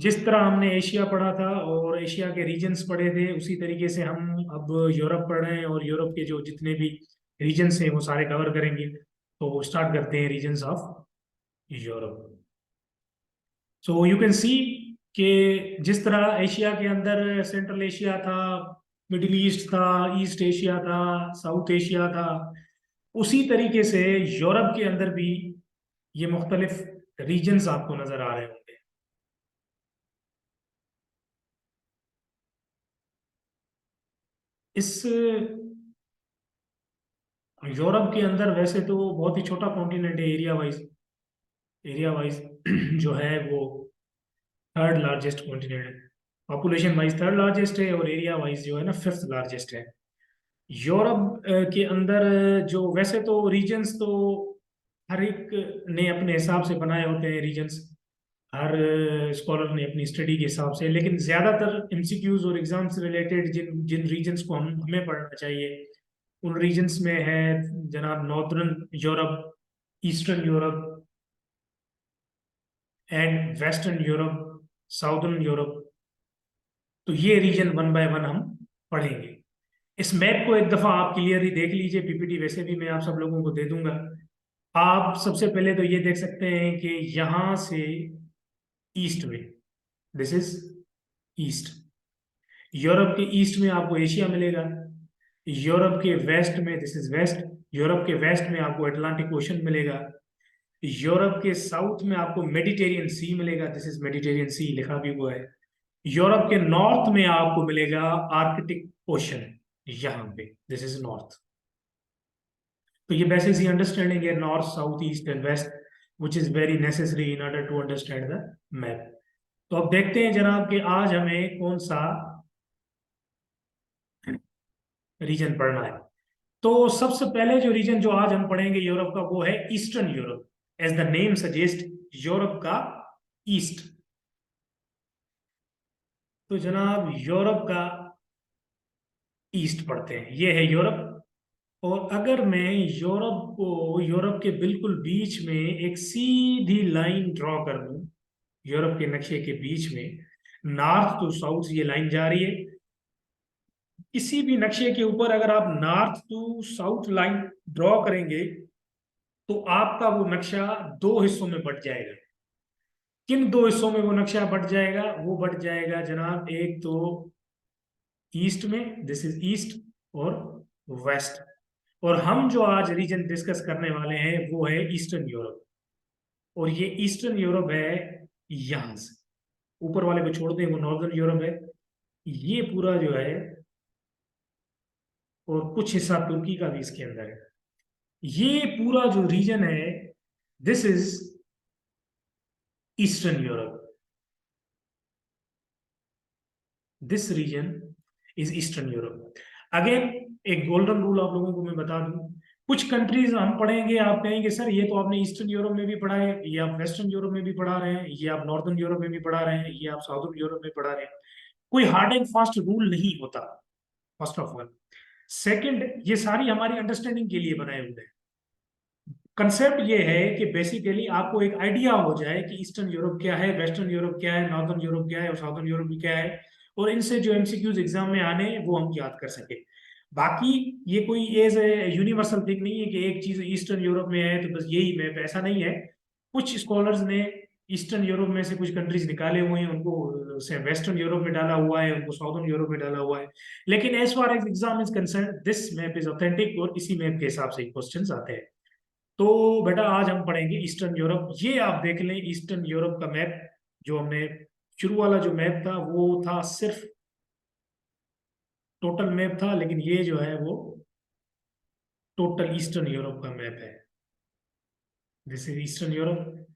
जिस तरह हमने एशिया पढ़ा था और एशिया के रीजन्स पढ़े थे, उसी तरीके से हम अब यूरोप पढ़ रहे हैं और यूरोप के जो जितने भी रीजन्स हैं वो सारे कवर करेंगे। तो स्टार्ट करते हैं regions of Europe. So you can see कि जिस तरह एशिया के अंदर सेंट्रल एशिया था, मिडिल ईस्ट था, ईस्ट एशिया था, साउथ एशिया था, उसी तरीके से यूरोप के अंदर भी ये मुख्तलिफ रीजन्स आपको नजर आ रहे होंगे। इस यूरोप के अंदर वैसे तो बहुत ही छोटा कॉन्टिनेंट है एरिया वाइज जो है वो थर्ड लार्जेस्ट कॉन्टिनेंट है। पॉपुलेशन वाइज थर्ड लार्जेस्ट है और एरिया वाइज जो है ना फिफ्थ लार्जेस्ट है। यूरोप के अंदर जो वैसे तो रीजन्स तो हर एक ने अपने हिसाब से बनाए होते हैं रीजन्स, हर स्कॉलर ने अपनी स्टडी के हिसाब से, लेकिन ज्यादातर एमसीक्यूज और एग्जाम से रिलेटेड जिन जिन रीजन्स को हम हमें पढ़ना चाहिए उन रीजन्स में है जनाब northern Europe, eastern Europe and western Europe, southern Europe. तो ये रीजन वन बाय वन हम पढ़ेंगे। इस मैप को एक दफा आप क्लियरली देख लीजिए, पीपीटी वैसे भी मैं आप सब लोगों को दे दूंगा। आप सबसे पहले तो ये देख सकते हैं कि यहां से ईस्ट में, दिस इज ईस्ट, यूरोप के ईस्ट में आपको एशिया मिलेगा। यूरोप के वेस्ट में दिस इज वेस्ट, यूरोप के वेस्ट में आपको अटलांटिक ओशन मिलेगा। यूरोप के साउथ में आपको मेडिटेरियन सी मिलेगा, दिस इज मेडिटेरियन सी लिखा भी हुआ है। यूरोप के नॉर्थ में आपको मिलेगा आर्कटिक ओशन, यहां पे दिस इज नॉर्थ। तो ये बेसिक सी अंडरस्टैंडिंग है north south east and west, which is very necessary in order to understand the map. तो अब देखते हैं जनाब कि आज हमें कौन सा रीजन पढ़ना है। तो सबसे पहले जो रीजन जो आज हम पढ़ेंगे यूरोप का वो है eastern Europe. As the name suggest, Europe का ईस्ट। तो जनाब यूरोप का ईस्ट पढ़ते हैं, ये है यूरोप। और अगर मैं यूरोप के बिल्कुल बीच में एक सीधी लाइन ड्रॉ कर दूं, यूरोप के नक्शे के बीच में नॉर्थ टू साउथ ये लाइन जा रही है। किसी भी नक्शे के ऊपर अगर आप north to south line draw करेंगे तो आपका वो नक्शा दो हिस्सों में बट जाएगा। किन दो हिस्सों में वो नक्शा बट जाएगा? वो बट जाएगा जनाब एक तो ईस्ट में, दिस इज ईस्ट, और वेस्ट। और हम जो आज रीजन डिस्कस करने वाले हैं वो है ईस्टर्न यूरोप। और ये ईस्टर्न यूरोप है यहां से, ऊपर वाले को छोड़ दें वो नॉर्दर्न यूरोप है। ये पूरा जो है, और कुछ हिस्सा तुर्की का भी इसके अंदर है, ये पूरा जो रीजन है this is eastern Europe. This region is eastern Europe. Again एक गोल्डन रूल आप लोगों को मैं बता दूं, कुछ कंट्रीज हम पढ़ेंगे आप कहेंगे सर ये तो आपने ईस्टर्न यूरोप में भी पढ़ा है, ये आप वेस्टर्न यूरोप में भी पढ़ा रहे हैं, ये आप नॉर्दर्न यूरोप में भी पढ़ा रहे हैं, ये आप साउदर्न यूरोप में पढ़ा रहे हैं। कोई हार्ड एंड फास्ट रूल नहीं होता, फर्स्ट ऑफ ऑल। सेकंड, ये सारी हमारी अंडरस्टैंडिंग के लिए बनाए हुए हैं। कंसेप्ट ये है कि बेसिकली आपको एक आइडिया हो जाए कि ईस्टर्न यूरोप क्या है, वेस्टर्न यूरोप क्या है, नॉर्दर्न यूरोप क्या है और साउदर्न यूरोप भी क्या है, और इनसे जो एमसीक्यूज एग्जाम में आने वो हम याद कर सके। बाकी ये कोई एज यूनिवर्सल थिंग नहीं है कि एक चीज ईस्टर्न यूरोप में है तो बस यही मैप, ऐसा नहीं है। कुछ स्कॉलर्स ने ईस्टर्न यूरोप में से कुछ कंट्रीज निकाले हुए हैं, उनको से वेस्टर्न यूरोप में डाला हुआ है, उनको साउदर्न यूरोप में डाला हुआ है। लेकिन as far as exam is concern this map is authentic, और इसी मैप के हिसाब से क्वेश्चंस आते हैं। तो बेटा आज हम पढ़ेंगे ईस्टर्न यूरोप। ये आप देख लें ईस्टर्न यूरोप का मैप। जो हमने शुरू वाला जो मैप था वो था सिर्फ टोटल मैप था, लेकिन ये जो है वो टोटल ईस्टर्न यूरोप का मैप है। This is eastern Europe.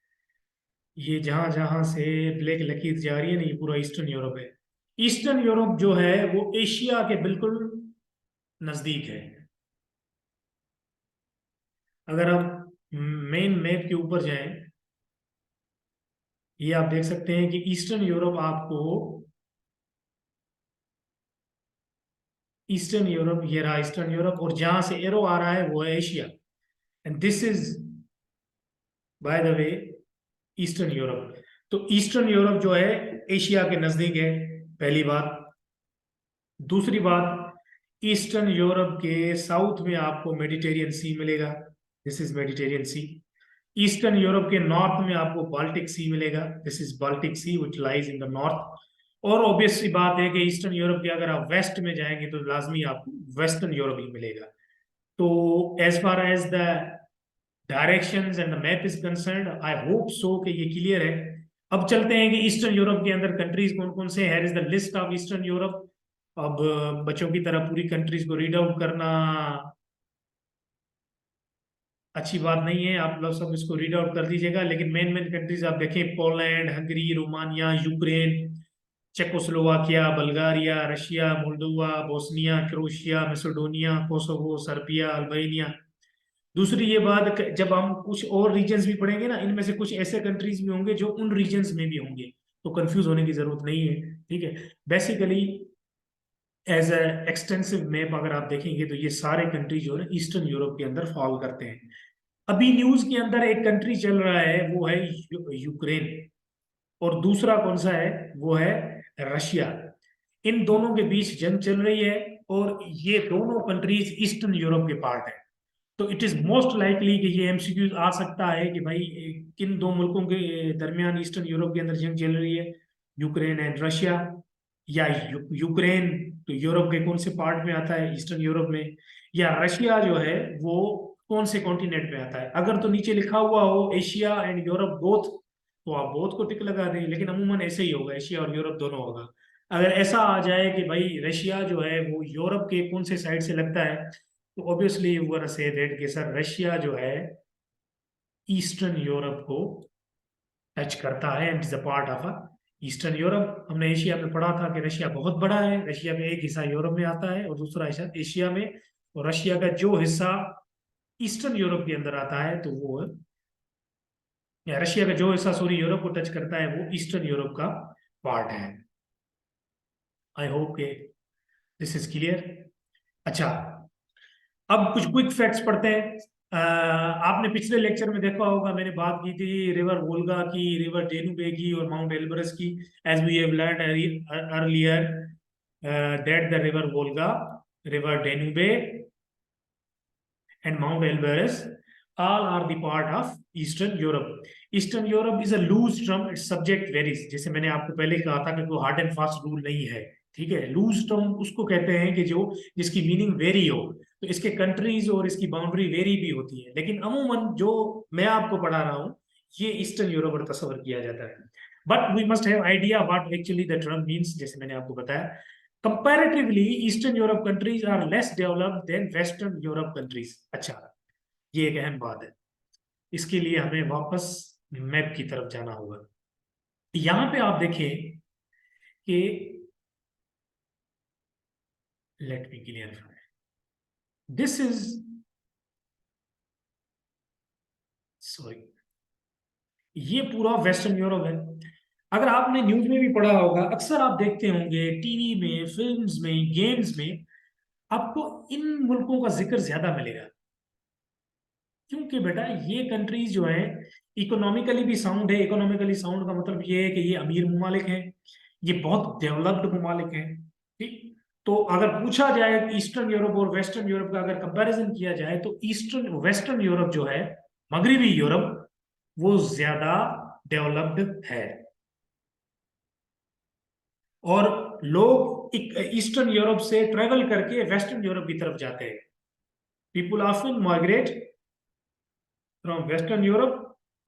ये जहां जहां से ब्लैक लकीर जा रही है ना, ये पूरा ईस्टर्न यूरोप है। ईस्टर्न यूरोप जो है वो एशिया के बिल्कुल नजदीक है। अगर हम मेन मैप के ऊपर जाएं, ये आप देख सकते हैं कि ईस्टर्न यूरोप आपको, ईस्टर्न यूरोप ये रहा ईस्टर्न यूरोप, और जहां से एरो आ रहा है वो है Asia. And this is by the way eastern Europe. तो ईस्टर्न यूरोप जो है एशिया के नजदीक है, पहली बात। दूसरी बात, ईस्टर्न यूरोप के साउथ में आपको मेडिटेरियन सी मिलेगा, this is Mediterranean sea. Eastern Europe के नॉर्थ में आपको बाल्टिक सी मिलेगा, this is Baltic sea which lies in the north. और ऑब्वियस सी बात है कि ईस्टर्न यूरोप के अगर आप वेस्ट में जाएंगे तो लाजमी आपको वेस्टर्न यूरोप ही मिलेगा। तो as far as the directions and the map is concerned, I hope so कि ये क्लियर है। अब चलते हैं कि ईस्टर्न यूरोप के अंदर कंट्रीज कौन कौन से, here is the list of eastern Europe. अब बच्चों की तरह पूरी कंट्रीज को रीड आउट करना अच्छी बात नहीं है, आप लोग सब इसको रीड आउट कर दीजिएगा, लेकिन मेन मेन कंट्रीज आप देखें, Poland, Hungary, Romania, Ukraine, Czechoslovakia, Bulgaria, Russia, Moldova, Bosnia, Croatia, Macedonia, Kosovo, Serbia, Albania. दूसरी ये बात, जब हम कुछ और रीजन्स भी पढ़ेंगे ना, इनमें से कुछ ऐसे कंट्रीज भी होंगे जो उन रीजन्स में भी होंगे, तो कंफ्यूज होने की जरूरत नहीं है, ठीक है। Basically as a extensive map अगर आप देखेंगे तो ये सारे कंट्री जो है ईस्टर्न यूरोप के अंदर फॉल करते हैं। अभी न्यूज के अंदर एक कंट्री चल रहा है, वो है यूक्रेन, और दूसरा कौन सा है, वो है रशिया। इन दोनों के बीच जंग चल रही है, और ये दोनों कंट्रीज ईस्टर्न यूरोप के पार्ट है। तो इट इज मोस्ट लाइकली कि ये एमसीक्यू आ सकता है कि भाई किन दो मुल्कों के दरमियान ईस्टर्न यूरोप के अंदर जंग चल रही है, यूक्रेन एंड रशिया, या यूक्रेन तो यूरोप के कौन से पार्ट में आता है, ईस्टर्न यूरोप में, या रशिया जो है वो कौन से कॉन्टिनेंट में आता है। अगर तो नीचे लिखा हुआ हो एशिया एंड यूरोप बोथ, तो आप बोथ को टिक लगा दें, लेकिन अमूमन ऐसे ही होगा, एशिया और यूरोप दोनों होगा। अगर ऐसा आ जाए कि भाई रशिया जो है वो यूरोप के कौन से साइड से लगता है, तो obviously you gonna say that कि सर रशिया जो है ईस्टर्न यूरोप को टच करता है and is a part of a eastern Europe. हमने एशिया में पढ़ा था कि रशिया बहुत बड़ा है, रशिया में एक हिस्सा यूरोप में आता है और दूसरा हिस्सा एशिया में, और रशिया का जो हिस्सा ईस्टर्न यूरोप के अंदर आता है तो वो, या रशिया का जो हिस्सा सॉरी यूरोप को टच करता है वो ईस्टर्न यूरोप का पार्ट है। आई होप के दिस इज क्लियर। अच्छा, अब कुछ क्विक फैक्ट्स पढ़ते हैं। आपने पिछले लेक्चर में देखा होगा, मैंने बात की थी रिवर वोल्गा की, रिवर डेनुबे की और माउंट एल्बरस की। As we have learn earlier that the river Volga, river Danube and Mount Elbrus all are the part of Eastern Europe. Eastern Europe is a loose term, its subject varies. जैसे मैंने आपको पहले कहा था कि कोई hard and fast rule नहीं है, ठीक है। लूज टर्म उसको कहते हैं कि जो जिसकी मीनिंग वेरी हो, तो इसके कंट्रीज और इसकी बाउंड्री वेरी भी होती है, लेकिन अमूमन जो मैं आपको पढ़ा रहा हूँ ये ईस्टर्न यूरोप पर तस्वर किया जाता है। But we must have idea what actually the term means, जैसे मैंने आपको बताया। Comparatively eastern Europe countries are less developed than western Europe countries. अच्छा, ये एक अहम बात है, इसके लिए हमें वापस मैप की तरफ जाना होगा। यहां पे आप देखें कि let me clear, this is sorry, ये पूरा वेस्टर्न यूरोप है। अगर आपने न्यूज में भी पढ़ा होगा, अक्सर आप देखते होंगे टीवी में, फिल्म्स में, गेम्स में, आपको इन मुल्कों का जिक्र ज्यादा मिलेगा, क्योंकि बेटा ये कंट्रीज जो है इकोनॉमिकली भी साउंड है। इकोनॉमिकली साउंड का मतलब ये है कि ये अमीर ममालिक हैं, ये बहुत डेवलप्ड ममालिक हैं, ठीक। तो अगर पूछा जाए ईस्टर्न यूरोप और वेस्टर्न यूरोप का अगर कंपैरिजन किया जाए, तो ईस्टर्न वेस्टर्न यूरोप जो है, मगरबी यूरोप, वो ज्यादा डेवलप्ड है। और लोग ईस्टर्न यूरोप से ट्रेवल करके वेस्टर्न यूरोप की तरफ जाते हैं। People often migrate from western Europe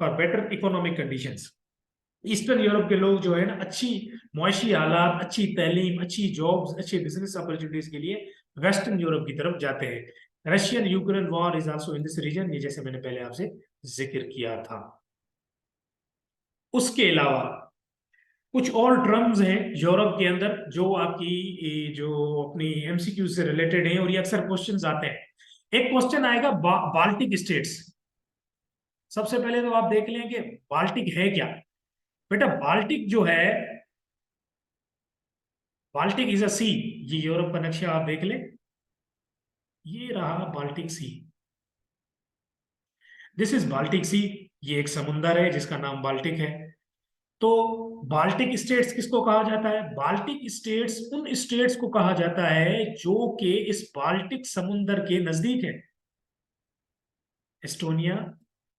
for better economic conditions. Eastern Europe के लोग जो है ना, अच्छी मुआशी हालात, अच्छी तालीम, अच्छी जॉब्स, अच्छे बिजनेस अपॉर्चुनिटीज के लिए वेस्टर्न यूरोप की तरफ जाते हैं। Russian Ukraine war is also in this region, ये जैसे मैंने पहले आपसे जिक्र किया था। उसके अलावा कुछ और टर्म्स हैं यूरोप के अंदर जो आपकी जो अपनी एमसीक्यू से रिलेटेड हैं, और ये अक्सर क्वेश्चंस आते हैं। एक क्वेश्चन आएगा बाल्टिक स्टेट्स। सबसे पहले तो आप देख लें कि बाल्टिक है क्या। बेटा बाल्टिक जो है, बाल्टिक इज अ सी। ये यूरोप का नक्शा आप देख लें, ये रहा Baltic Sea, this is Baltic Sea. ये एक समुंदर है जिसका नाम बाल्टिक है। तो बाल्टिक स्टेट्स किसको कहा जाता है? बाल्टिक स्टेट्स उन स्टेट्स को कहा जाता है जो कि इस बाल्टिक समुंदर के नजदीक है। Estonia,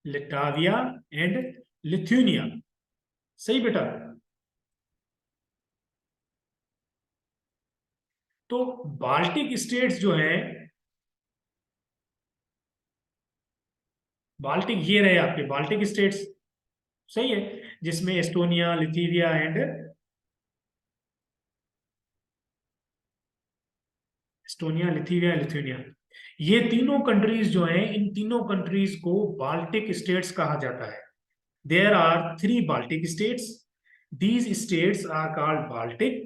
Latvia and Lithuania. सही बेटा। तो बाल्टिक स्टेट्स जो है, बाल्टिक ये रहे आपके बाल्टिक स्टेट्स, सही है, जिसमें Estonia, Lithuania and Estonia, Lithuania, Lithuania, ये तीनों कंट्रीज जो हैं, इन तीनों कंट्रीज को बाल्टिक स्टेट्स कहा जाता है। There are three Baltic states. These states are called Baltic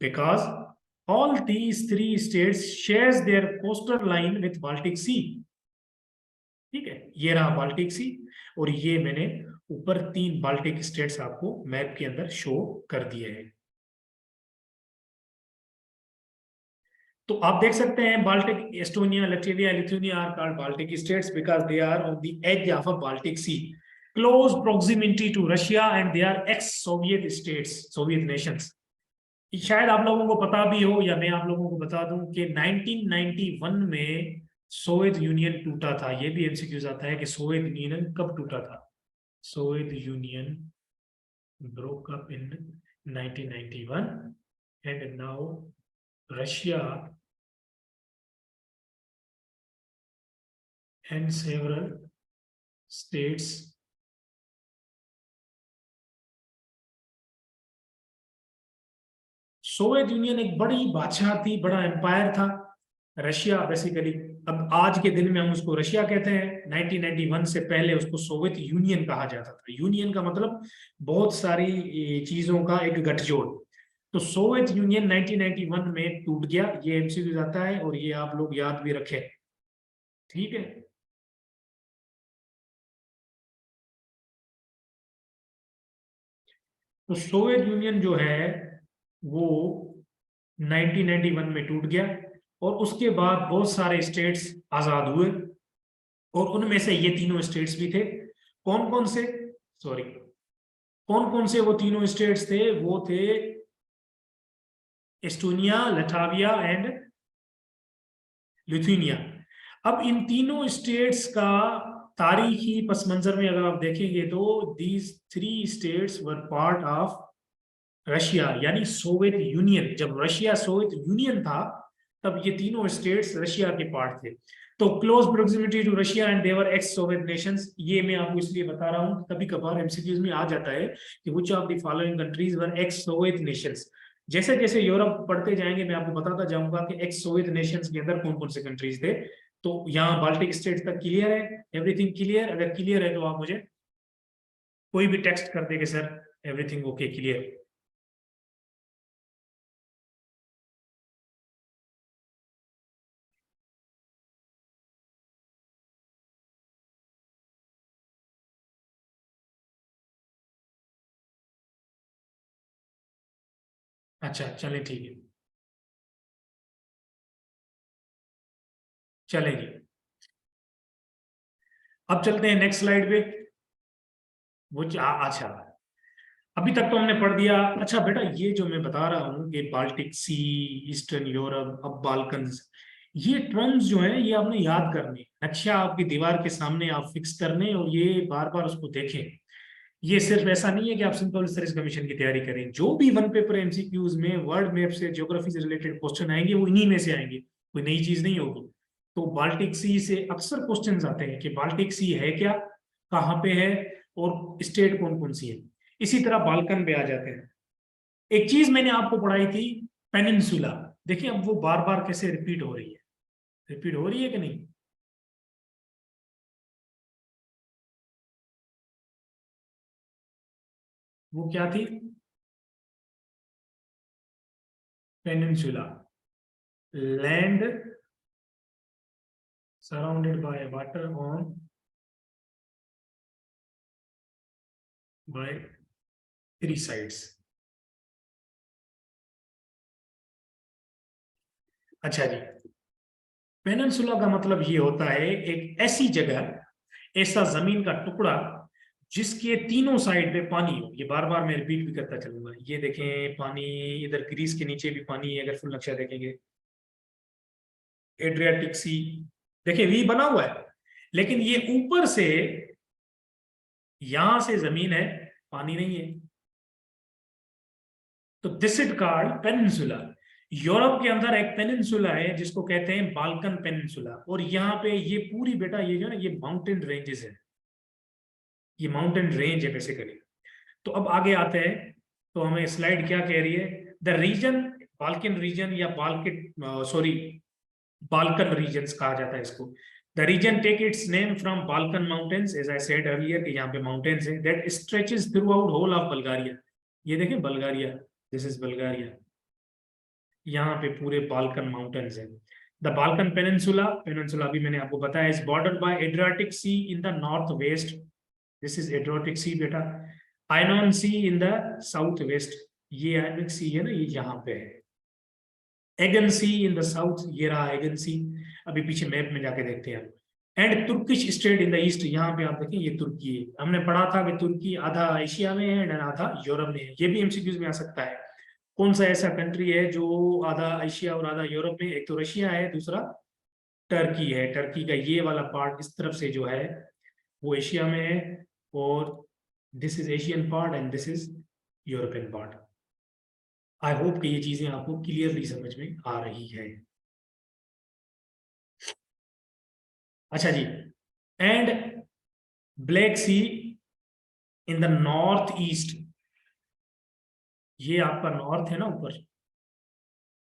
because all these three states shares their coastal line with Baltic Sea। ठीक है, ये रहा बाल्टिक सी, और ये मैंने ऊपर तीन बाल्टिक स्टेट्स आपको मैप के अंदर शो कर दिए हैं। तो आप देख सकते हैं Baltic, Estonia, Latvia, Lithuania are called Baltic states because they are on the edge of a Baltic Sea, close proximity to Russia and they are ex Soviet states, Soviet nations. शायद आप लोगों को पता भी हो, या मैं आप लोगों को बता दूं कि 1991 में सोवियत यूनियन टूटा था। ये भी एमसीक्यूज आता है कि सोवियत यूनियन कब टूटा था। Soviet union broke up in 1991 and now Russia and several states Soviet union एक बड़ी बादशाह थी, बड़ा एम्पायर था रशिया बेसिकली। अब आज के दिन में हम उसको रशिया कहते हैं। 1991 से पहले उसको सोवियत यूनियन कहा जाता था। यूनियन का मतलब बहुत सारी चीजों का एक गठजोड़। तो सोवियत यूनियन 1991 में टूट गया, ये एमसीक्यू जाता है, और ये आप लोग याद भी रखें। ठीक है। तो सोवियत यूनियन जो है वो 1991 में टूट गया, और उसके बाद बहुत सारे स्टेट्स आजाद हुए, और उनमें से ये तीनों स्टेट्स भी थे। कौन कौन से, सॉरी, कौन कौन से वो तीनों स्टेट्स थे? वो थे एस्टोनिया, लटाविया एंड लिथुनिया। अब इन तीनों स्टेट्स का तारीखी पस मंजर में अगर आप देखेंगे तो these three states were part of Russia, यानी सोवियत यूनियन। जब रशिया सोवियत यूनियन था तब ये तीनों स्टेट्स रशिया के पार्ट थे। तो close proximity to Russia and their ex Soviet nations, ये मैं आपको इसलिए बता रहा हूँ, कभी कभार एमसीक्यूज में आ जाता है कि which of the following countries were x Soviet Nations. जैसे जैसे यूरोप पढ़ते जाएंगे मैं आपको बताता जाऊंगा कि एक्स सोवियत नेशंस के अंदर कौन कौन से कंट्रीज थे। तो यहाँ बाल्टिक स्टेट्स तक क्लियर है? Everything clear? अगर क्लियर है तो आप मुझे कोई भी टेक्स्ट कर देंगे सर, एवरीथिंग ओके, क्लियर। अच्छा चलें, ठीक है, चलेंगे। अब चलते हैं नेक्स्ट स्लाइड पे। अच्छा, अभी तक तो हमने पढ़ दिया। अच्छा बेटा, ये जो मैं बता रहा हूँ कि बाल्टिक सी, ईस्टर्न यूरोप, अब बाल्कन, ये टर्म्स जो है ये आपने याद करने, नक्शा आपकी दीवार के सामने आप फिक्स करने, और ये बार बार उसको देखें। ये सिर्फ ऐसा नहीं है कि आप सिंपल सर्विस कमीशन की तैयारी करें। जो भी वन पेपर एमसीक्यूज में वर्ल्ड मैप से, ज्योग्राफी से रिलेटेड क्वेश्चन आएंगे वो इन्हीं में से आएंगे, कोई नई चीज नहीं होगी। तो बाल्टिक सी से अक्सर क्वेश्चंस आते हैं कि बाल्टिक सी है क्या, कहाँ पे है, और स्टेट कौन कौन सी है। इसी तरह बाल्कन पे आ जाते हैं। एक चीज मैंने आपको पढ़ाई थी, पेनिनसुला। देखिए अब वो बार बार कैसे रिपीट हो रही है, रिपीट हो रही है कि नहीं? वो क्या थी? Peninsula, land surrounded by water on by three sides। अच्छा जी, पेनिनसुला का मतलब ये होता है एक ऐसी जगह, ऐसा जमीन का टुकड़ा जिसके तीनों साइड पे पानी हो। ये बार बार मैं रिपीट भी करता चलूंगा। ये देखें पानी, इधर ग्रीस के नीचे भी पानी है, अगर फुल नक्शा देखेंगे। एड्रियाटिक सी, देखिए वी बना हुआ है, लेकिन ये ऊपर से, यहां से जमीन है, पानी नहीं है। तो this is called peninsula. Europe के अंदर एक पेनिनसुला है जिसको कहते हैं बाल्कन पेनिनसुला, और यहाँ पे ये पूरी बेटा ये जो है ना, ये माउंटेन रेंजेस है, ये माउंटेन रेंज है बेसिकली। तो अब आगे आते हैं, तो हमें स्लाइड क्या कह रही है। द रीजन, बाल्कन रीजन या बाल्कन, सॉरी, बाल्कन रीजन्स कहा जाता है इसको। The region take its name from Balkan mountains, as I said earlier कि यहाँ पे माउंटेन्स है, that stretches throughout whole of Bulgaria. ये देखें बल्गारिया, दिस इज बल्गारिया, यहाँ पे पूरे बाल्कन माउंटेन्स है। द बाल्कन पेनिनसुला, पेनिनसुला भी मैंने आपको बताया, is bordered by Adriatic sea in the north waste, this is Adriatic सी बेटा। आयनॉन सी इन द साउथ वेस्ट, ये आयनिक सी है ना, ये यहाँ पे है। एगन सी इन द साउथ, ये रहा एगन सी, अभी पीछे मैप में जाके देखते हैं। And Turkish state in the east, यहाँ पे आप देखें ये तुर्की है। हमने पढ़ा था कि तुर्की आधा एशिया में है और आधा यूरोप में है, ये भी एमसीक्यूज में आ सकता है। कौन सा ऐसा कंट्री है जो आधा एशिया और आधा यूरोप में? एक तो रशिया है, दूसरा टर्की है। टर्की का ये वाला पार्ट इस तरफ से जो है वो एशिया में है, और this is Asian part and this is European part. I hope कि ये चीजें आपको क्लियरली समझ में आ रही है। अच्छा जी, and Black Sea in the north east, ये आपका नॉर्थ है ना ऊपर,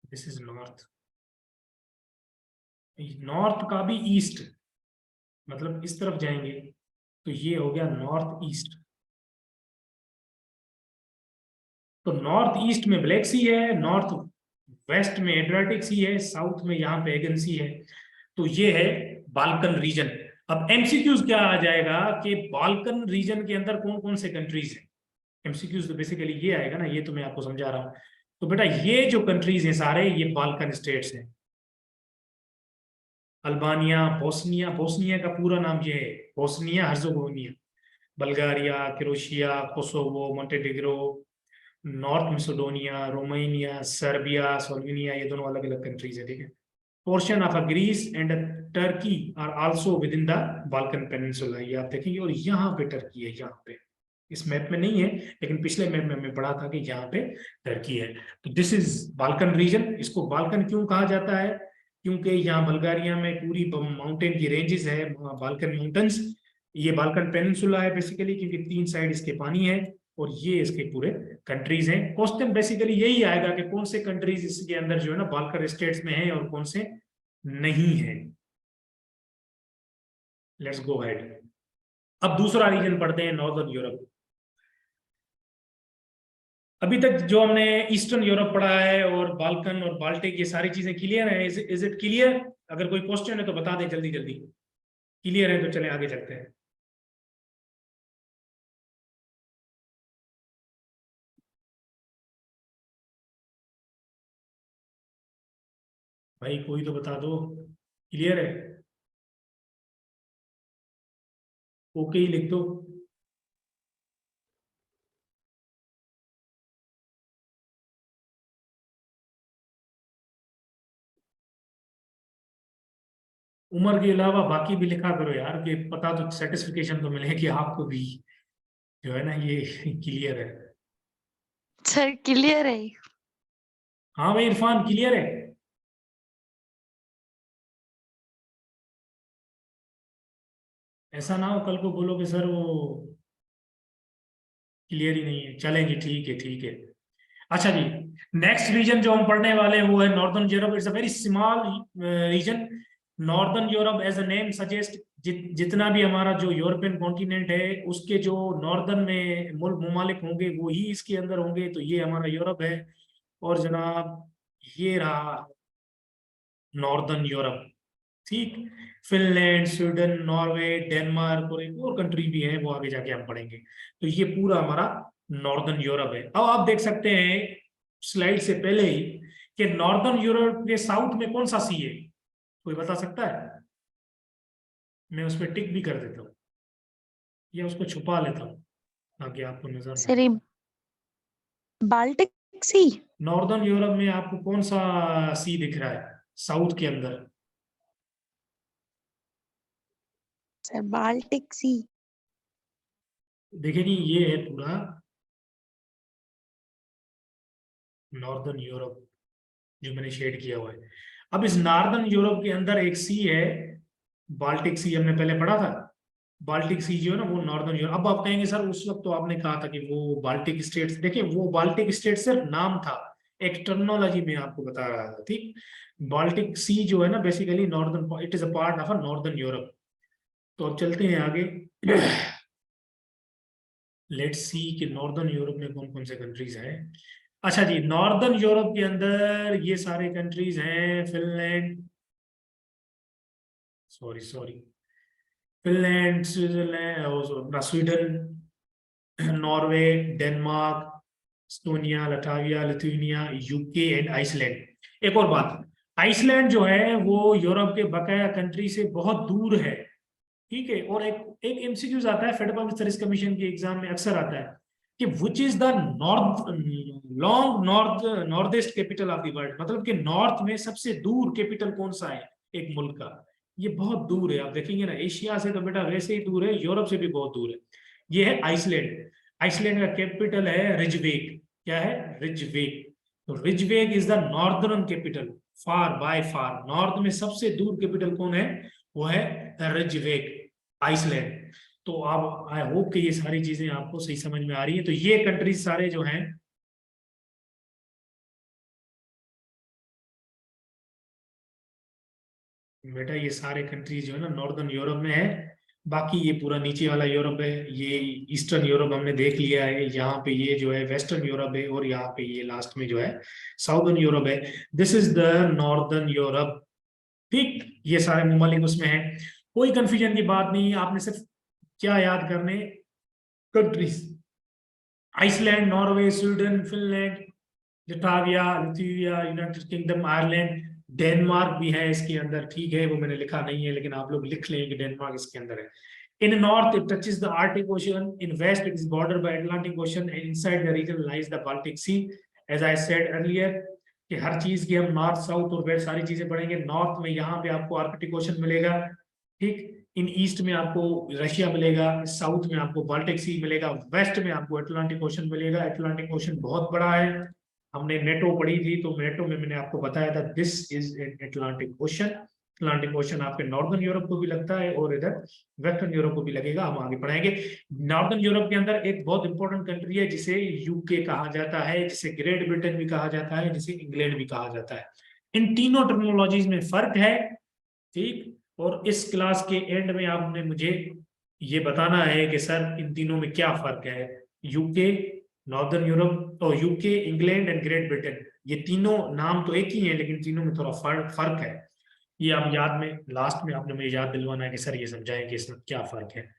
दिस इज नॉर्थ। नॉर्थ का भी ईस्ट, मतलब इस तरफ जाएंगे तो ये हो गया नॉर्थ ईस्ट। तो नॉर्थ ईस्ट में ब्लैक सी है, नॉर्थ वेस्ट में एड्रियाटिक सी है, साउथ में यहाँ पे एगन सी है। तो ये है बाल्कन रीजन। अब एमसीक्यूज क्या आ जाएगा कि बाल्कन रीजन के अंदर कौन कौन से कंट्रीज हैं। एमसीक्यूज तो बेसिकली ये आएगा ना, ये तो मैं आपको समझा रहा हूँ। तो बेटा ये जो कंट्रीज हैं सारे, ये बाल्कन स्टेट्स हैं। अल्बानिया, बोस्निया, बोस्निया का पूरा नाम ये है Bosnia Herzegovina, Bulgaria, Croatia, Kosovo, Montenegro, North Macedonia, Romania, Serbia, Slovenia, ये दोनों अलग अलग कंट्रीज है, ठीक है। Portion of Greece and Turkey are also within the Balkan peninsula, ये आप देखेंगे। और यहाँ पे टर्की है, यहाँ पे इस मैप में नहीं है, लेकिन पिछले मैप में हमने पढ़ा था कि यहाँ पे टर्की है। तो दिस इज बाल्कन रीजन। इसको बाल्कन क्यों कहा जाता है? क्योंकि यहाँ बल्गारिया में पूरी माउंटेन की रेंजेस है, बाल्कन माउंटेन्स। ये बाल्कन पेनिनसुला है बेसिकली, क्योंकि तीन साइड इसके पानी है, और ये इसके पूरे कंट्रीज हैं। क्वेश्चन बेसिकली यही आएगा कि कौन से कंट्रीज इसके अंदर जो है ना बाल्कन स्टेट्स में है और कौन से नहीं है। Let's go ahead. अब दूसरा रीजन पढ़ते हैं, नॉर्दर्न यूरोप। अभी तक जो हमने ईस्टर्न यूरोप पढ़ा है और बाल्कन और बाल्टिक, ये सारी चीजें क्लियर है? Is it clear? अगर कोई क्वेश्चन है तो बता दें जल्दी जल्दी। क्लियर है तो चले आगे चलते हैं। भाई कोई तो बता दो, क्लियर है? ओके ही लिख दो। उम्र के अलावा बाकी भी लिखा करो यार, कि पता तो सेटिस्फिकेशन तो मिले कि आपको भी जो है ना ये क्लियर है। सर क्लियर है। हाँ भाई इरफान, क्लियर है? ऐसा ना हो कल को बोलो कि सर वो क्लियर ही नहीं है। चलेंगे, ठीक है ठीक है। अच्छा जी, नेक्स्ट रीजन जो हम पढ़ने वाले हैं वो है northern Europe. It's a very small region. Northern Europe as a name suggest, जितना भी हमारा जो यूरोपियन कॉन्टिनेंट है उसके जो नॉर्दर्न में मुल्क ममालिक होंगे वो ही इसके अंदर होंगे, तो ये हमारा यूरोप है। और जनाब ये रहा नॉर्दर्न यूरोप, ठीक। फिनलैंड, स्वीडन, नॉर्वे, डेनमार्क और एक और कंट्री भी है, वो आगे जाके हम पढ़ेंगे। तो ये पूरा हमारा नॉर्दर्न यूरोप है। अब आप देख सकते हैं स्लाइड से पहले ही कि नॉर्दर्न यूरोप के साउथ में कौन सा सी है? कोई बता सकता है? मैं उस पर टिक भी कर देता हूँ। या उसको छुपा लेता हूँ ताकि आपको नजर ना सर ये बाल्टिक सी। नॉर्दर्न यूरोप में आपको कौन सा सी दिख रहा है साउथ के अंदर? सर बाल्टिक सी। देखिए नहीं, ये है पूरा नॉर्दर्न यूरोप जो मैंने शेड किया हुआ है। अब इस नॉर्दर्न यूरोप के अंदर एक सी है, बाल्टिक सी, हमने पहले पढ़ा था। बाल्टिक सी जो है ना वो नॉर्दर्न यूरोप। अब आप कहेंगे सर उस वक्त तो आपने कहा था कि वो बाल्टिक स्टेट्स, देखिए वो बाल्टिक स्टेट सिर्फ नाम था, एक टर्मिनोलॉजी में आपको बता रहा था, ठीक। बाल्टिक सी जो है ना basically northern, it is a part of a northern Europe. तो अब चलते हैं आगे। लेट्स सी कि नॉर्दर्न यूरोप में कौन कौन से कंट्रीज हैं। अच्छा जी, नॉर्दर्न यूरोप के अंदर ये सारे कंट्रीज हैं, Finland, sorry sorry, Finland, Switzerland, Sweden, Norway, Denmark, Estonia, Latvia, Lithuania, UK and Iceland. एक और बात, आइसलैंड जो है वो यूरोप के बकाया कंट्री से बहुत दूर है, ठीक है। और एक एक एमसीक्यूज आता है फेडरल पब्लिक सर्विस कमीशन के एग्जाम में, अक्सर आता है कि which is the north long north east capital of the world, मतलब कि नॉर्थ में सबसे दूर कैपिटल कौन सा है एक मुल्क का। ये बहुत दूर है, आप देखेंगे ना, एशिया से तो बेटा वैसे ही दूर है, यूरोप से भी बहुत दूर है। ये है आइसलैंड। आइसलैंड का कैपिटल है रिजवेक। क्या है? रिजवेक। तो Reykjavik is the northern capital, far by far north में सबसे दूर कैपिटल कौन है? वो है रिजवेक, आइसलैंड। तो आप, आई होप कि ये सारी चीजें आपको सही समझ में आ रही है। तो ये कंट्रीज सारे जो हैं, बेटा ये सारे कंट्रीज जो है ना नॉर्दर्न यूरोप में है। बाकी ये पूरा नीचे वाला यूरोप है, ये ईस्टर्न यूरोप हमने देख लिया है। यहाँ पे ये जो है वेस्टर्न यूरोप है, और यहाँ पे ये लास्ट में जो है साउदर्न यूरोप है। This is the northern Europe, ठीक। ये सारे ममालिक उसमें है, कोई कंफ्यूजन की बात नहीं है। आपने सिर्फ क्या याद करने, countries, Iceland, Norway, Sweden, Finland, Latvia, Lithuania, United Kingdom, Ireland, Denmark भी है इसके अंदर, ठीक है। वो मैंने लिखा नहीं है लेकिन आप लोग लिख लें कि डेनमार्क इसके अंदर है। In north it touches the Arctic Ocean, in west it is border by Atlantic Ocean, and inside the region lies the Baltic Sea. As I said earlier कि हर चीज की हम नॉर्थ साउथ और वेस्ट सारी चीजें पढ़ेंगे। नॉर्थ में यहाँ पे आपको आर्कटिक ओशन मिलेगा, ठीक। इन ईस्ट में आपको रशिया मिलेगा, साउथ में आपको बाल्टिक सी मिलेगा, वेस्ट में आपको अटलांटिक ओशन मिलेगा। अटलांटिक ओशन बहुत बड़ा है, हमने नेटो पढ़ी थी तो नेटो में मैंने आपको बताया था this is Atlantic ocean. Atlantic ocean आपके नॉर्दर्न यूरोप को भी लगता है और इधर वेस्टर्न यूरोप को भी लगेगा, हम आगे पढ़ाएंगे। नॉर्दर्न यूरोप के अंदर एक बहुत इंपॉर्टेंट कंट्री है जिसे यूके कहा जाता है, जिसे ग्रेट ब्रिटेन भी कहा जाता है, जिसे इंग्लैंड भी कहा जाता है। इन तीनों टर्मिनोलॉजीज में फर्क है, ठीक। और इस क्लास के एंड में आपने मुझे ये बताना है कि सर इन तीनों में क्या फर्क है। यूके, नॉर्दर्न यूरोप, और UK, England and great Britain, ये तीनों नाम तो एक ही है लेकिन तीनों में थोड़ा फर्क है। ये आप याद में, लास्ट में आपने मुझे याद दिलवाना है कि सर ये समझाएं कि इसमें क्या फर्क है।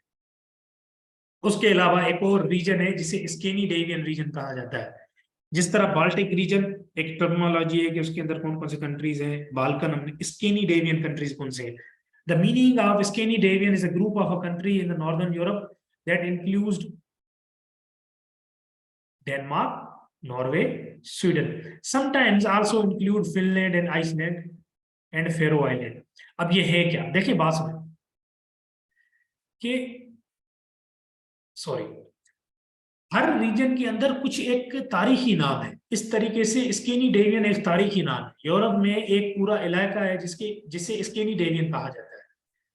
उसके अलावा एक और रीजन है जिसे स्कैंडिनेवियन रीजन कहा जाता है। जिस तरह बाल्टिक रीजन एक टर्मिनोलॉजी है कि उसके अंदर कौन कौन से कंट्रीज हैं, बाल्कन, हमने स्कैंडिनेवियन कंट्रीज कौन से हैं। The meaning of Scandinavian is a group of a country in the northern Europe that includes Denmark, Norway, Sweden. Sometimes also include Finland and Iceland and Faroe Island. अब ये है क्या, देखिए बात सुनो कि, सॉरी, हर रीजन के अंदर कुछ एक तारीखी नाम है। इस तरीके से स्कैंडिनेवियन एक तारीखी नाम है। यूरोप में एक पूरा इलाका है जिसके जिसे स्कैंडिनेवियन कहा जाता है,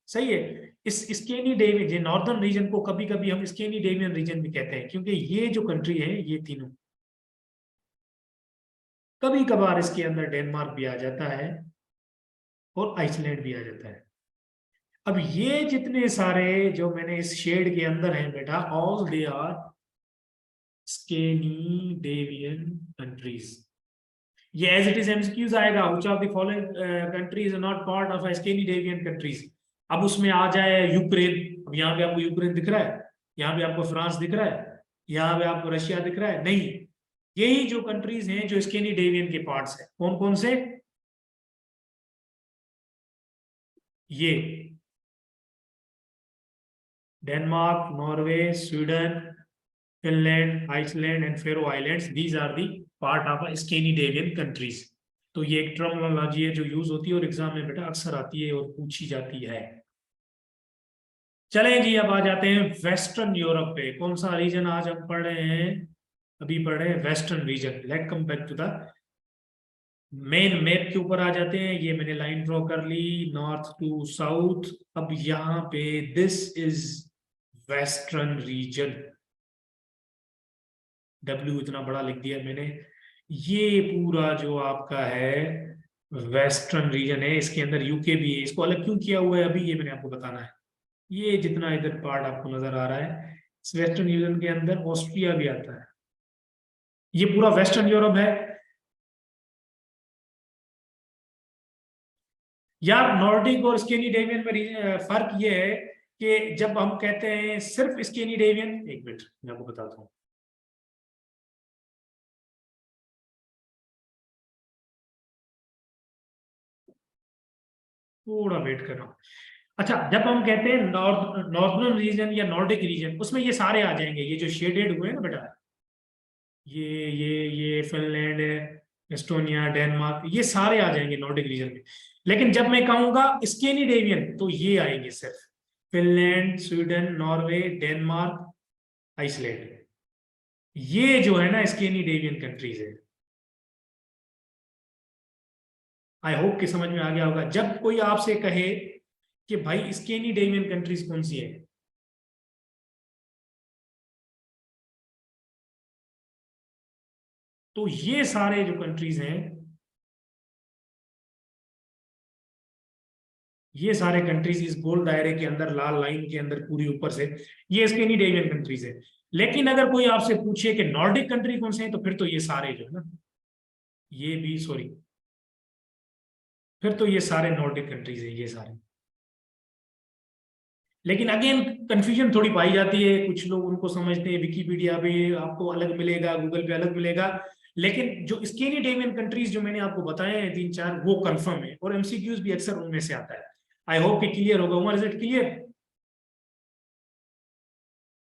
सही है। इस स्कैंडिनेवियन, ये नॉर्दर्न रीजन को कभी कभी हम स्कैंडिनेवियन रीजन भी कहते हैं, क्योंकि ये जो कंट्री है ये तीनों, कभी कभार इसके अंदर डेनमार्क भी आ जाता है और आइसलैंड भी आ जाता है। अब ये जितने सारे जो मैंने इस शेड के अंदर हैं बेटा, all they are Scandinavian countries. ये एज इट इज एमसीक्यूज आएगा, which of the following countries are not part of Scandinavian countries. अब उसमें आ जाए यूक्रेन, अब यहाँ पे आपको यूक्रेन दिख रहा है, यहाँ पे आपको फ्रांस दिख रहा है, यहाँ पे आपको रशिया दिख रहा है, नहीं। यही जो कंट्रीज हैं जो स्कैंडिनेवियन के पार्ट्स हैं, कौन कौन से? ये Denmark, Norway, Sweden, Finland, Iceland and Faroe Islands. These are the part of Scandinavian countries. तो ये एक टर्मिनोलॉजी है जो यूज होती है और एग्जाम में बेटा अक्सर आती है और पूछी जाती है। चलें जी, अब आ जाते हैं वेस्टर्न यूरोप पे। कौन सा रीजन आज हम पढ़ रहे हैं? अभी पढ़ रहे हैं western region. Let come back to the main map के ऊपर आ जाते हैं। ये मैंने लाइन ड्रॉ कर ली नॉर्थ टू साउथ। अब यहाँ पे this is western region. W इतना बड़ा लिख दिया मैंने। ये पूरा जो आपका है वेस्टर्न रीजन है, इसके अंदर यूके भी है। इसको अलग क्यों किया हुआ है अभी ये मैंने आपको बताना है। ये जितना इधर पार्ट आपको नजर आ रहा है, इस वेस्टर्न रीजन के अंदर ऑस्ट्रिया भी आता है। ये पूरा वेस्टर्न यूरोप है। यार नॉर्डिक और स्कैंडिनेवियन में फर्क ये है कि जब हम कहते हैं सिर्फ स्कैंडिनेवियन, एक मिनट मैं आपको बताता हूँ। थोड़ा वेट कर रहा हूँ। अच्छा, जब हम कहते हैं नॉर्दर्न रीजन या नॉर्डिक रीजन, उसमें ये सारे आ जाएंगे। ये जो शेडेड हुए हैं ना बेटा, ये फिनलैंड है, एस्टोनिया, डेनमार्क, ये सारे आ जाएंगे नॉर्डिक रीजन में। लेकिन जब मैं कहूंगा स्कैंडिनेवियन तो ये आएंगे सिर्फ Finland, Sweden, Norway, Denmark, Iceland. ये जो है ना स्कैंडिनेवियन कंट्रीज है। आई होप कि समझ में आ गया होगा। जब कोई आपसे कहे कि भाई स्कैंडिनेवियन कंट्रीज कौन सी है, तो ये सारे जो कंट्रीज हैं, ये सारे कंट्रीज इस गोल दायरे के अंदर लाल लाइन के अंदर पूरी ऊपर से, ये स्कैंडिनेवियन कंट्रीज है। लेकिन अगर कोई आपसे पूछे कि नॉर्डिक कंट्री कौन से हैं, तो फिर तो ये सारे जो है ना, ये भी सॉरी, फिर तो ये सारे नॉर्डिक कंट्रीज है ये सारे। लेकिन अगेन कंफ्यूजन थोड़ी पाई जाती है। कुछ लोग उनको समझते हैं विकीपीडिया पे आपको अलग मिलेगा, गूगल पे अलग मिलेगा। लेकिन जो स्कैंडिनेवियन कंट्रीज जो मैंने आपको बताए हैं तीन चार, वो कंफर्म है और एमसीक्यूज भी अक्सर उनमें से आता है। आई होप कि क्लियर होगा। Umar, is it clear?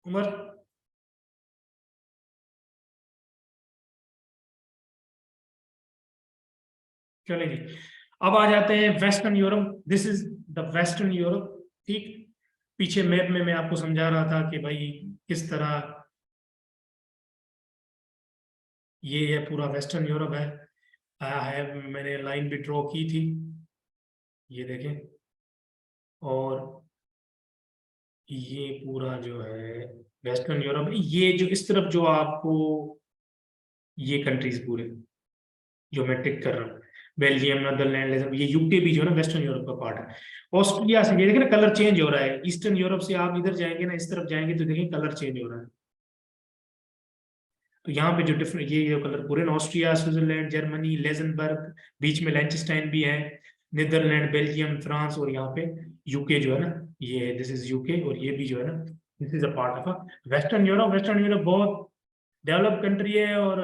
Umar, चलेंगे। अब आ जाते हैं western Europe. This is the western Europe. ठीक, पीछे मैप में मैं आपको समझा रहा था कि भाई किस तरह ये है पूरा वेस्टर्न यूरोप है। मैंने लाइन भी ड्रॉ की थी, ये देखें। और ये पूरा जो है वेस्टर्न यूरोप, ये जो इस तरफ जो आपको ये कंट्रीज पूरे जो मैं टिक कर रहा हूँ, बेल्जियम, नीदरलैंड, ये यूके भी जो है ना वेस्टर्न यूरोप का पार्ट है। ऑस्ट्रेलिया से ये देखिए ना कलर चेंज हो रहा है। ईस्टर्न यूरोप से आप इधर जाएंगे ना, इस तरफ जाएंगे तो देखिए कलर चेंज हो रहा है। तो यहाँ पे जो डिफरेंट ये जो कलर पूरे, ऑस्ट्रिया, स्विट्जरलैंड, जर्मनी, लेजनबर्ग, बीच में लेंचस्टाइन भी है, नीदरलैंड, बेल्जियम, फ्रांस, और यहाँ पे यूके जो है ना, ये है, दिस इज यूके। और ये भी जो है ना, this is a part of western Europe. Western Europe बहुत डेवलप कंट्री है और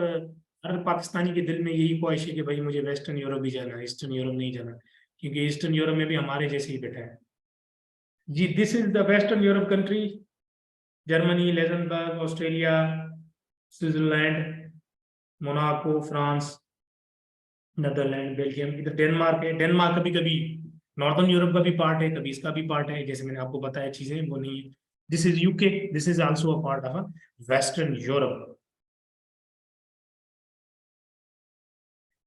हर पाकिस्तानी के दिल में यही ख्वाहिश है कि भाई मुझे वेस्टर्न यूरोप ही जाना है, ईस्टर्न यूरोप नहीं जाना, क्योंकि ईस्टर्न यूरोप में भी हमारे जैसे ही बैठा है जी। This is the western Europe country. Germany, Luxembourg, Australia, Switzerland, Monaco, France, Netherland, Belgium, इधर डेनमार्क है। डेनमार्क कभी कभी नॉर्दर्न यूरोप का भी पार्ट है, कभी इसका भी पार्ट है, जैसे मैंने आपको बताया चीजें वो नहीं है। This is UK, this is also a part of western Europe.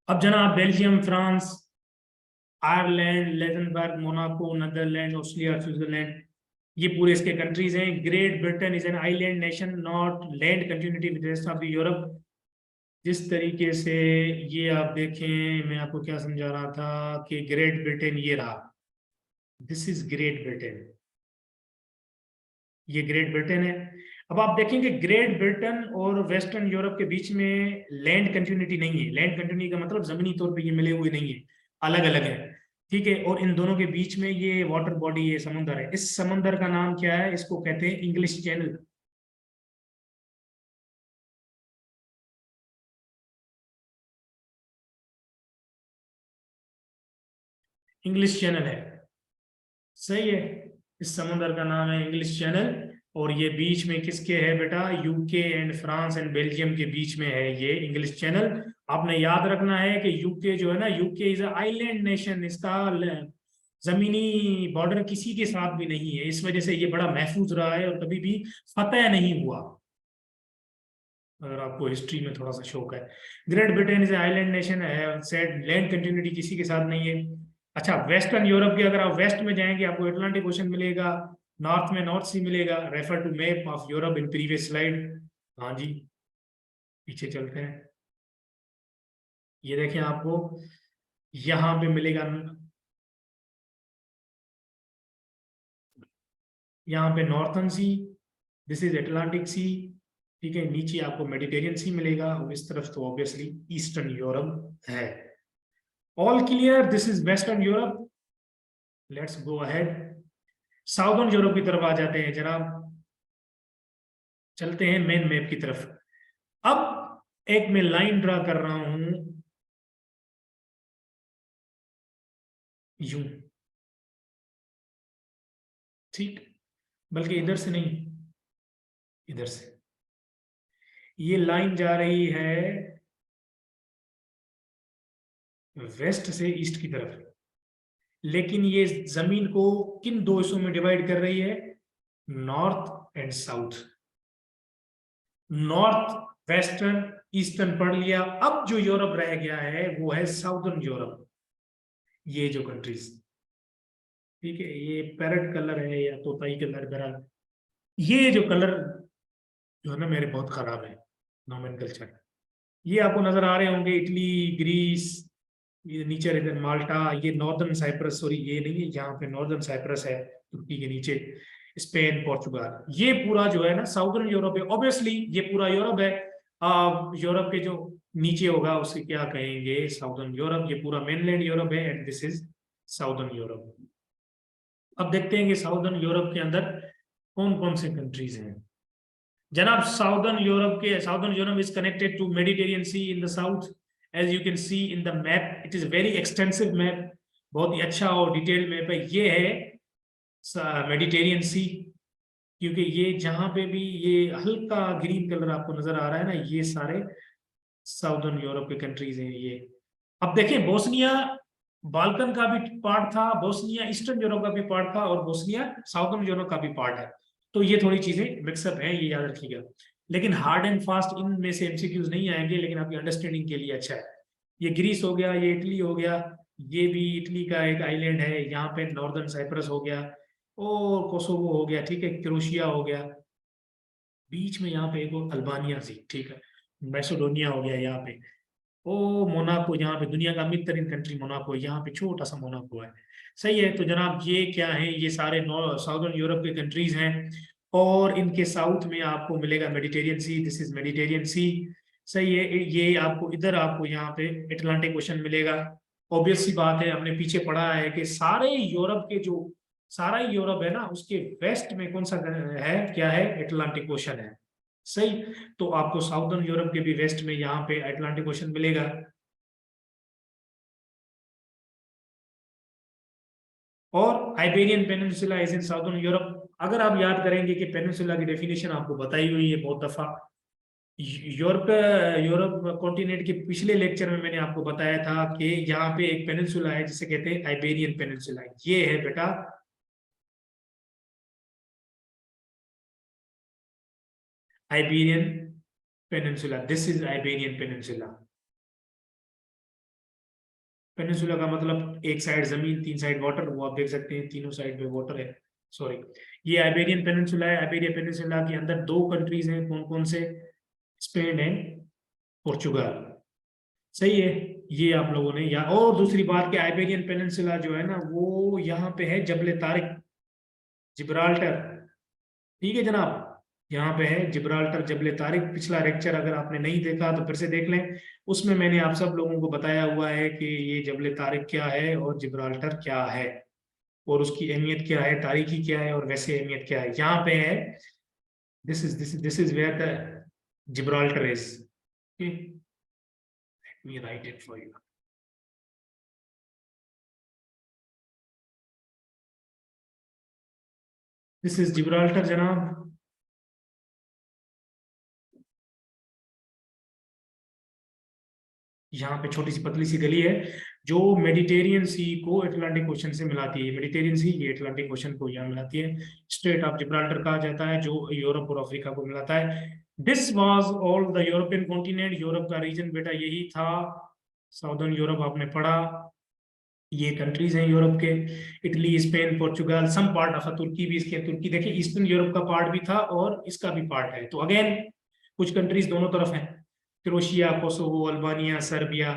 अब जनाब Belgium, France, Ireland, Luxembourg, Monaco, Netherland, Austria, Switzerland, ये पूरे इसके कंट्रीज हैं। Great Britain is an island nation not land continuity with rest of the Europe. जिस तरीके से ये आप देखें, मैं आपको क्या समझा रहा था कि ग्रेट ब्रिटेन ये रहा, दिस इज ग्रेट ब्रिटेन, ये ग्रेट ब्रिटेन है। अब आप देखेंगे ग्रेट ब्रिटेन और वेस्टर्न यूरोप के बीच में लैंड कंटिन्यूटी नहीं है। लैंड कंटिन्यूटी का मतलब जमीनी तौर पे ये मिले हुए नहीं है, अलग अलग है। ठीक है, और इन दोनों के बीच में ये वाटर बॉडी, ये समुद्र है। इस समुद्र का नाम क्या है? इसको कहते हैं इंग्लिश चैनल। इंग्लिश चैनल है, सही है। इस समुद्र का नाम है इंग्लिश चैनल। और ये बीच में किसके है बेटा, UK and France and Belgium के बीच में है ये इंग्लिश चैनल। आपने याद रखना है कि यूके जो है ना, यूके इज आइलैंड नेशन, इसका जमीनी बॉर्डर किसी के साथ भी नहीं है, इस वजह से ये बड़ा महफूज रहा है और कभी भी फतेह नहीं हुआ, अगर आपको हिस्ट्री में थोड़ा सा शौक है। Great Britain is island nation है, सेड लैंड कंटिन्यूटी किसी के साथ नहीं है। अच्छा, वेस्टर्न यूरोप के अगर आप वेस्ट में जाएंगे आपको अटलांटिक ओशन मिलेगा, नॉर्थ में नॉर्थ सी मिलेगा। Refer to map of Europe in previous slide. हाँ जी, पीछे चलते हैं। ये देखें, आपको यहाँ पे मिलेगा, यहाँ पे northern sea, this is Atlantic sea, ठीक है। नीचे आपको मेडिटेरियन सी मिलेगा और इस तरफ तो ऑब्वियसली ईस्टर्न यूरोप है। All clear, this is western Europe. Let's go ahead, southern Europe की तरफ आ जाते हैं जनाब, चलते हैं मेन मैप की तरफ। अब एक मैं लाइन ड्रा कर रहा हूं यूं, ठीक, बल्कि इधर से नहीं, इधर से ये लाइन जा रही है वेस्ट से ईस्ट की तरफ, लेकिन ये जमीन को किन दो हिस्सों में डिवाइड कर रही है, north and south. North, western, eastern पढ़ लिया। अब जो यूरोप रह गया है वो है साउदर्न यूरोप, ये जो कंट्रीज, ठीक है। ये पैरेट कलर है या तोताई कलर करा, ये जो कलर जो है ना मेरे बहुत खराब है, नोमेनकल्चर। ये आपको नजर आ रहे होंगे, इटली, ग्रीस, ये नीचे रहते माल्टा, ये नॉर्दर्न साइप्रस, सॉरी ये नहीं है, यहाँ पे नॉर्दर्न साइप्रस है तुर्की के नीचे, स्पेन, पोर्चुगाल, ये पूरा जो है ना साउदर्न यूरोप है। ऑब्वियसली ये पूरा यूरोप है, यूरोप के जो नीचे होगा उसे क्या कहेंगे, साउदर्न यूरोप। ये पूरा मेनलैंड यूरोप है and this is southern Europe. अब देखते हैं कि साउदर्न यूरोप के अंदर कौन कौन से कंट्रीज हैं जनाब। Southern Europe is connected to Mediterranean sea in the south, as you can see in the map, it is very extensive map, बहुत ही अच्छा और डिटेल्ड मैप है। ये है मेडिटेरियन सी, क्योंकि ये जहां पे भी ये हल्का ग्रीन कलर आपको नजर आ रहा है ना, ये सारे साउदर्न यूरोप के कंट्रीज हैं ये। अब देखिए, बोस्निया बाल्कन का भी पार्ट था, बोस्निया ईस्टर्न यूरोप का भी पार्ट था और बोस्निया साउदर्न यूरोप का भी पार्ट है। तो ये थोड़ी चीजें मिक्सअप हैं, ये याद रखिएगा। लेकिन हार्ड एंड फास्ट इनमें से एमसीक्यूज नहीं आएंगे, लेकिन आपकी अंडरस्टैंडिंग के लिए अच्छा है। ये ग्रीस हो गया, ये इटली हो गया, ये भी इटली का एक आइलैंड है, यहाँ पे नॉर्दर्न साइप्रस हो गया और कोसोवो हो गया, ठीक है, क्रोशिया हो गया, बीच में यहाँ पे एक और अल्बानिया थी, ठीक है, मैसेडोनिया हो गया यहाँ पे, ओ मोनाको, यहाँ पे दुनिया का अमीर तरीन कंट्री मोनाको, यहाँ पे छोटा सा मोनाको है। सही है, तो जनाब ये क्या है, ये सारे साउदर्न यूरोप के कंट्रीज हैं और इनके साउथ में आपको मिलेगा Mediterranean Sea, this is Mediterranean Sea. सही है, ये आपको इधर आपको यहाँ पे अटलांटिक ओशन मिलेगा। ऑब्वियस सी बात है, हमने पीछे पढ़ा है कि सारे यूरोप के जो सारा यूरोप है ना, उसके वेस्ट में कौन सा है, क्या है, अटलांटिक ओशन है। सही, तो आपको साउदर्न यूरोप के भी वेस्ट में यहाँ पे अटलांटिक ओशन मिलेगा। और Iberian peninsula is in southern Europe. अगर आप याद करेंगे कि पेनिनसुला की डेफिनेशन आपको बताई हुई है बहुत दफा, यूरोप यूरोप कॉन्टिनेंट के पिछले लेक्चर में मैंने आपको बताया था कि यहाँ पे एक पेनिनसुला है जिसे कहते हैं आइबेरियन पेनिनसुला, ये है बेटा Iberian peninsula, this is Iberian peninsula. Peninsula का मतलब एक साइड जमीन, तीन साइड वाटर, वो आप देख सकते हैं तीनों साइड पे वाटर है, सॉरी। ये आइबेरियन पेनिनसुला है। आइबेरियन पेनिनसुला के अंदर दो कंट्रीज हैं, कौन कौन से, स्पेन है, पोर्चुगाल। सही है, ये आप लोगों ने या, और दूसरी बात कि आइबेरियन पेनिनसुला जो है ना वो यहाँ पे है जबले तारिक, जिब्राल्टर, ठीक है जनाब, यहाँ पे है जिब्राल्टर, जबले तारिक। पिछला लेक्चर अगर आपने नहीं देखा तो फिर से देख लें, उसमें मैंने आप सब लोगों को बताया हुआ है कि ये जबले तारिक क्या है और जिब्राल्टर क्या है और उसकी अहमियत क्या है, तारीखी क्या है और वैसे अहमियत क्या है। यहाँ पे है, this is where the Gibraltar is, me write it for you. This is Gibraltar जनाब, यहाँ पे छोटी सी पतली सी गली है जो मेडिटेरियन सी को अटलांटिक ओशन से मिलाती है। मेडिटेरियन सी ये अटलांटिक ओशन को यहाँ मिलाती है। स्ट्रेट ऑफ जिब्राल्टर कहा जाता है जो यूरोप और अफ्रीका को मिलाता है। This was all the European continent. Europe का रीजन बेटा यही था। साउदर्न यूरोप आपने पढ़ा, ये कंट्रीज हैं यूरोप के, Italy, Spain, Portugal, some part of तुर्की भी इसके। तुर्की देखिए ईस्टर्न यूरोप का पार्ट भी था और इसका भी पार्ट है। तो अगेन कुछ कंट्रीज दोनों तरफ हैं, क्रोशिया, कोसोवो, अल्बानिया, सर्बिया,